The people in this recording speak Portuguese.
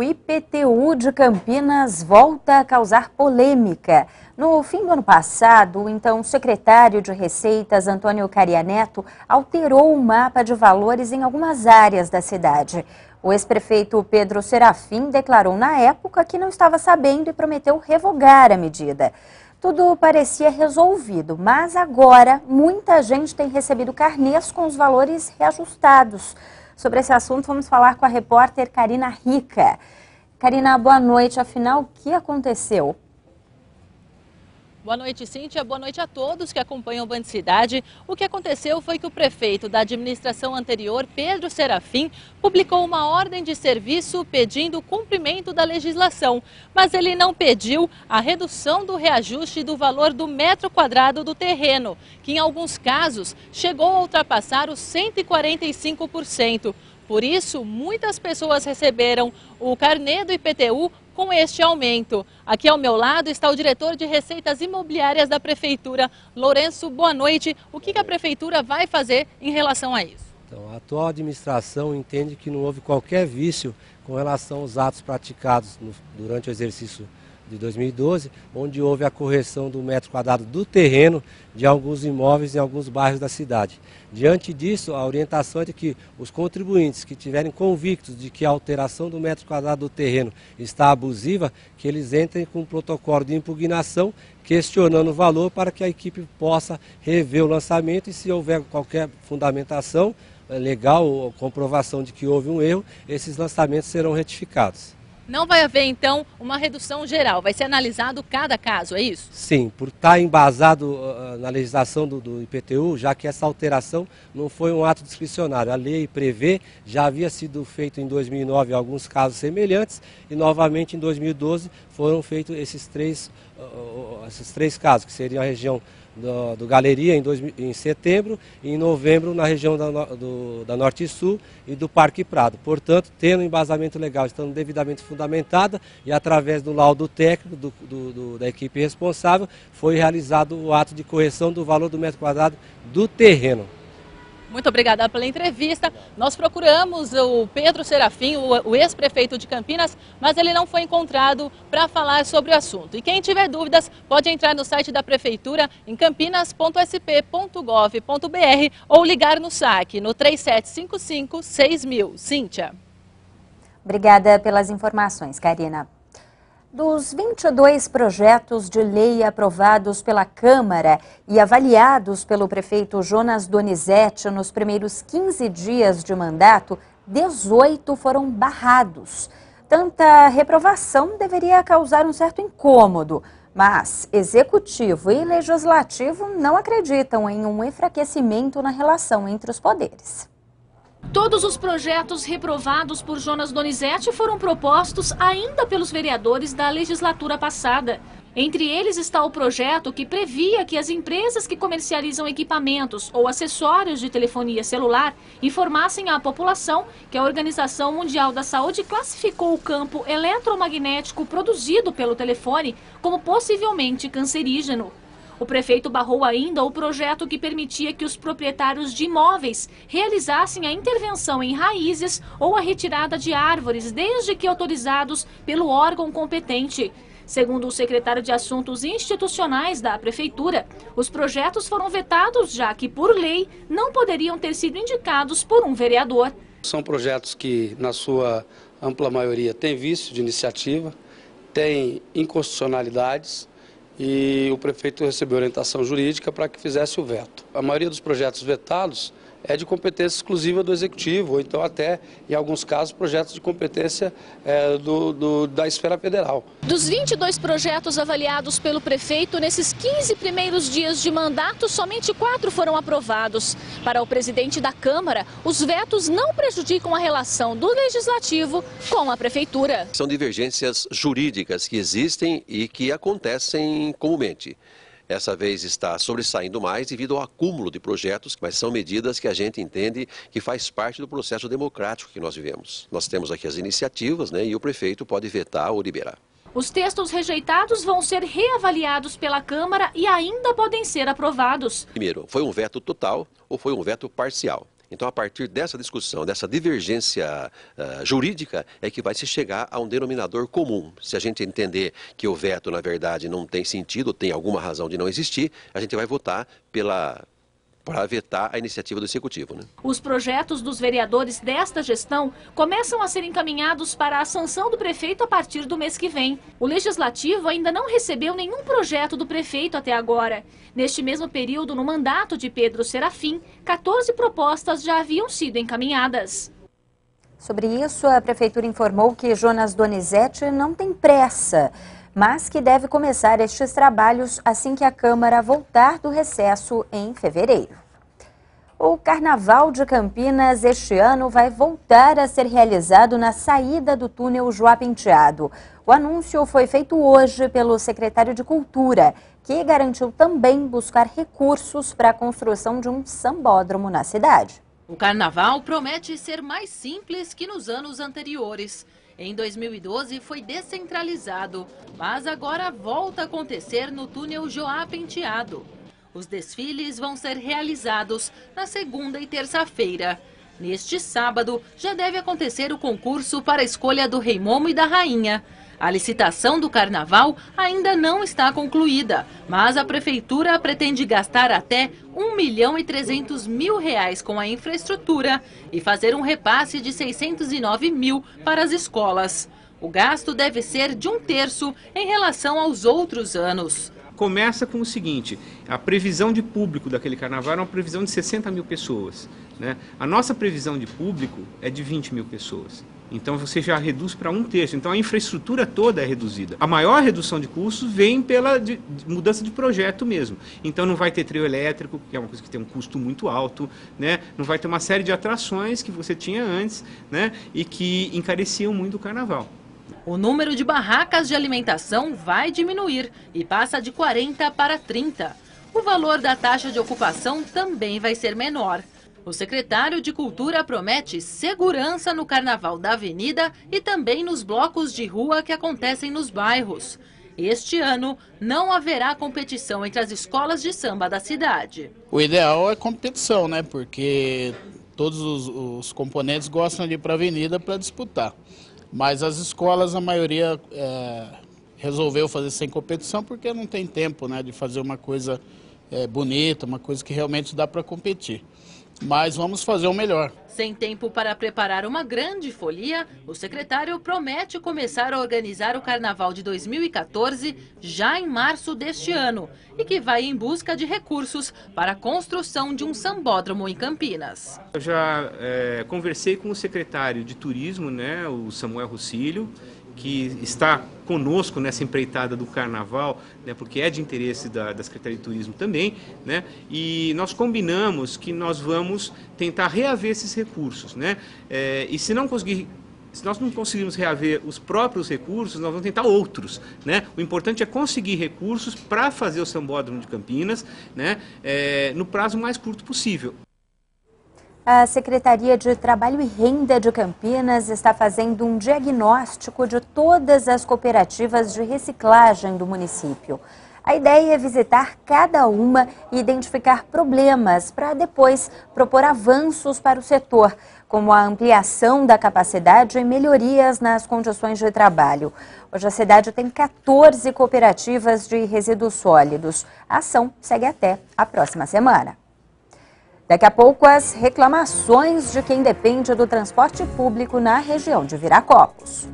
IPTU de Campinas volta a causar polêmica. No fim do ano passado, o então secretário de Receitas, Antônio Caria Neto, alterou o mapa de valores em algumas áreas da cidade. O ex-prefeito Pedro Serafim declarou na época que não estava sabendo e prometeu revogar a medida. Tudo parecia resolvido, mas agora muita gente tem recebido carnês com os valores reajustados. Sobre esse assunto, vamos falar com a repórter Karina Rica. Karina, boa noite. Afinal, o que aconteceu? Boa noite, Cíntia. Boa noite a todos que acompanham o Band Cidade. O que aconteceu foi que o prefeito da administração anterior, Pedro Serafim, publicou uma ordem de serviço pedindo o cumprimento da legislação. Mas ele não pediu a redução do reajuste do valor do metro quadrado do terreno, que em alguns casos chegou a ultrapassar os 145%. Por isso, muitas pessoas receberam o carnê do IPTU com este aumento. Aqui ao meu lado está o diretor de Receitas Imobiliárias da Prefeitura, Lourenço. Boa noite. O que a Prefeitura vai fazer em relação a isso? Então, a atual administração entende que não houve qualquer vício com relação aos atos praticados durante o exercício de 2012, onde houve a correção do metro quadrado do terreno de alguns imóveis em alguns bairros da cidade. Diante disso, a orientação é de que os contribuintes que tiverem convictos de que a alteração do metro quadrado do terreno está abusiva, que eles entrem com um protocolo de impugnação questionando o valor para que a equipe possa rever o lançamento e, se houver qualquer fundamentação legal ou comprovação de que houve um erro, esses lançamentos serão retificados. Não vai haver, então, uma redução geral, vai ser analisado cada caso, é isso? Sim, por estar embasado na legislação do IPTU, já que essa alteração não foi um ato discricionário. A lei prevê, já havia sido feito em 2009 alguns casos semelhantes e novamente em 2012 foram feitos esses três casos, que seriam a região do Galeria em setembro e em novembro na região da Norte e Sul e do Parque Prado. Portanto, tendo embasamento legal, estando devidamente fundamentada e através do laudo técnico da equipe responsável, foi realizado o ato de correção do valor do metro quadrado do terreno. Muito obrigada pela entrevista. Nós procuramos o Pedro Serafim, o ex-prefeito de Campinas, mas ele não foi encontrado para falar sobre o assunto. E quem tiver dúvidas pode entrar no site da Prefeitura em campinas.sp.gov.br ou ligar no SAC no 3755-6000. Cíntia. Obrigada pelas informações, Karina. Dos 22 projetos de lei aprovados pela Câmara e avaliados pelo prefeito Jonas Donizete nos primeiros 15 dias de mandato, 18 foram barrados. Tanta reprovação deveria causar um certo incômodo, mas Executivo e Legislativo não acreditam em um enfraquecimento na relação entre os poderes. Todos os projetos reprovados por Jonas Donizete foram propostos ainda pelos vereadores da legislatura passada. Entre eles está o projeto que previa que as empresas que comercializam equipamentos ou acessórios de telefonia celular informassem à população que a Organização Mundial da Saúde classificou o campo eletromagnético produzido pelo telefone como possivelmente cancerígeno. O prefeito barrou ainda o projeto que permitia que os proprietários de imóveis realizassem a intervenção em raízes ou a retirada de árvores, desde que autorizados pelo órgão competente. Segundo o secretário de Assuntos Institucionais da Prefeitura, os projetos foram vetados, já que, por lei, não poderiam ter sido indicados por um vereador. São projetos que, na sua ampla maioria, têm vício de iniciativa, têm inconstitucionalidades, e o prefeito recebeu orientação jurídica para que fizesse o veto. A maioria dos projetos vetados é de competência exclusiva do Executivo, ou então até, em alguns casos, projetos de competência da esfera federal. Dos 22 projetos avaliados pelo prefeito, nesses 15 primeiros dias de mandato, somente 4 foram aprovados. Para o presidente da Câmara, os vetos não prejudicam a relação do Legislativo com a Prefeitura. São divergências jurídicas que existem e que acontecem comumente. Essa vez está sobressaindo mais devido ao acúmulo de projetos, mas são medidas que a gente entende que faz parte do processo democrático que nós vivemos. Nós temos aqui as iniciativas, e o prefeito pode vetar ou liberar. Os textos rejeitados vão ser reavaliados pela Câmara e ainda podem ser aprovados. Primeiro, foi um veto total ou foi um veto parcial? Então, a partir dessa discussão, dessa divergência jurídica, é que vai se chegar a um denominador comum. Se a gente entender que o veto, na verdade, não tem sentido, tem alguma razão de não existir, a gente vai votar para vetar a iniciativa do Executivo, né? Os projetos dos vereadores desta gestão começam a ser encaminhados para a sanção do prefeito a partir do mês que vem. O Legislativo ainda não recebeu nenhum projeto do prefeito até agora. Neste mesmo período, no mandato de Pedro Serafim, 14 propostas já haviam sido encaminhadas. Sobre isso, a Prefeitura informou que Jonas Donizete não tem pressa, mas que deve começar estes trabalhos assim que a Câmara voltar do recesso em fevereiro. O Carnaval de Campinas este ano vai voltar a ser realizado na saída do túnel Joá Penteado. O anúncio foi feito hoje pelo secretário de Cultura, que garantiu também buscar recursos para a construção de um sambódromo na cidade. O Carnaval promete ser mais simples que nos anos anteriores. Em 2012 foi descentralizado, mas agora volta a acontecer no túnel Joá Penteado. Os desfiles vão ser realizados na segunda e terça-feira. Neste sábado já deve acontecer o concurso para a escolha do Rei Momo e da Rainha. A licitação do Carnaval ainda não está concluída, mas a Prefeitura pretende gastar até R$1.300.000 com a infraestrutura e fazer um repasse de R$609 mil para as escolas. O gasto deve ser de 1/3 em relação aos outros anos. Começa com o seguinte: a previsão de público daquele carnaval era uma previsão de 60 mil pessoas, né? A nossa previsão de público é de 20 mil pessoas. Então você já reduz para 1/3. Então a infraestrutura toda é reduzida. A maior redução de custos vem pela mudança de projeto mesmo. Então não vai ter trio elétrico, que é uma coisa que tem um custo muito alto, né? Não vai ter uma série de atrações que você tinha antes, né? E que encareciam muito o carnaval. O número de barracas de alimentação vai diminuir e passa de 40 para 30. O valor da taxa de ocupação também vai ser menor. O secretário de Cultura promete segurança no Carnaval da Avenida e também nos blocos de rua que acontecem nos bairros. Este ano não haverá competição entre as escolas de samba da cidade. O ideal é competição, né? Porque todos os componentes gostam de ir para a avenida para disputar. Mas as escolas, a maioria resolveu fazer sem competição porque não tem tempo, né, de fazer uma coisa bonita, uma coisa que realmente dá para competir. Mas vamos fazer o melhor. Sem tempo para preparar uma grande folia, o secretário promete começar a organizar o Carnaval de 2014 já em março deste ano e que vai em busca de recursos para a construção de um sambódromo em Campinas. Eu já conversei com o secretário de Turismo, né, o Samuel Rucílio, que está conosco nessa empreitada do Carnaval, né, porque é de interesse da Secretaria de Turismo também, né, e nós combinamos que nós vamos tentar reaver esses recursos, né, e se nós não conseguirmos reaver os próprios recursos, nós vamos tentar outros, né. O importante é conseguir recursos para fazer o Sambódromo de Campinas, né, no prazo mais curto possível. A Secretaria de Trabalho e Renda de Campinas está fazendo um diagnóstico de todas as cooperativas de reciclagem do município. A ideia é visitar cada uma e identificar problemas para depois propor avanços para o setor, como a ampliação da capacidade e melhorias nas condições de trabalho. Hoje a cidade tem 14 cooperativas de resíduos sólidos. A ação segue até a próxima semana. Daqui a pouco, as reclamações de quem depende do transporte público na região de Viracopos.